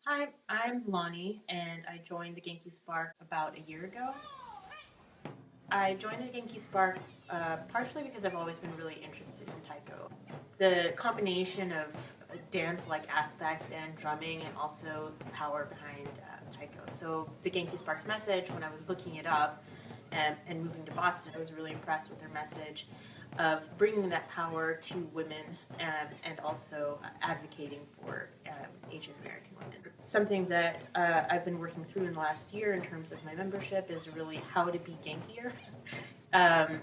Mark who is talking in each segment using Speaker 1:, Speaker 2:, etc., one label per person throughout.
Speaker 1: Hi, I'm Lani, and I joined the Genki Spark about a year ago. I joined the Genki Spark partially because I've always been really interested in taiko. The combination of dance-like aspects and drumming, and also the power behind taiko. So the Genki Spark's message, when I was looking it up and moving to Boston, I was really impressed with their message of bringing that power to women and also advocating for Asian American women. Something that I've been working through in the last year in terms of my membership is really how to be Genkier. Um,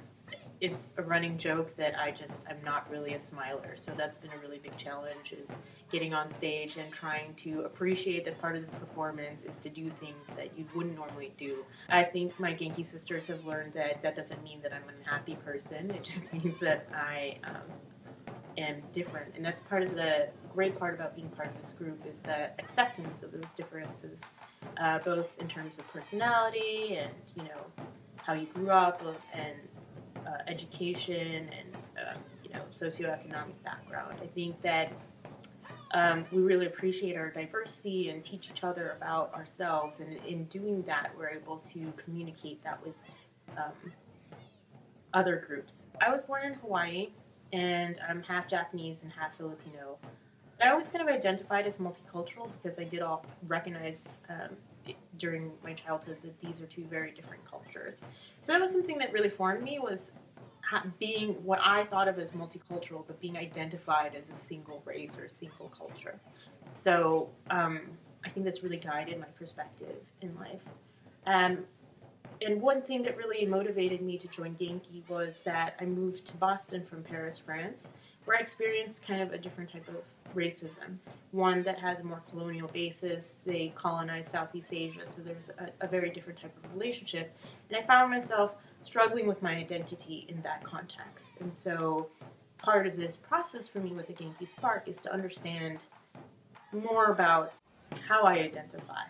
Speaker 1: it's a running joke that I'm not really a smiler, so that's been a really big challenge, is getting on stage and trying to appreciate that part of the performance is to do things that you wouldn't normally do. I think my Genki sisters have learned that that doesn't mean that I'm an unhappy person. It just means that I am different, and that's part of the great part about being part of this group, is that acceptance of those differences, both in terms of personality and how you grew up and education and socioeconomic background. I think that we really appreciate our diversity and teach each other about ourselves, and in doing that, we're able to communicate that with um, other groups. I was born in Hawaii, and I'm half Japanese and half Filipino. But I always kind of identified as multicultural because I did all recognize during my childhood that these are two very different cultures. So that was something that really formed me, was being what I thought of as multicultural, but being identified as a single race or a single culture. So I think that's really guided my perspective in life. Um, and one thing that really motivated me to join Genki was that I moved to Boston from Paris, France, where I experienced kind of a different type of racism, one that has a more colonial basis. They colonized Southeast Asia, so there's a very different type of relationship. And I found myself struggling with my identity in that context. And so part of this process for me with the Genki Spark is to understand more about how I identify.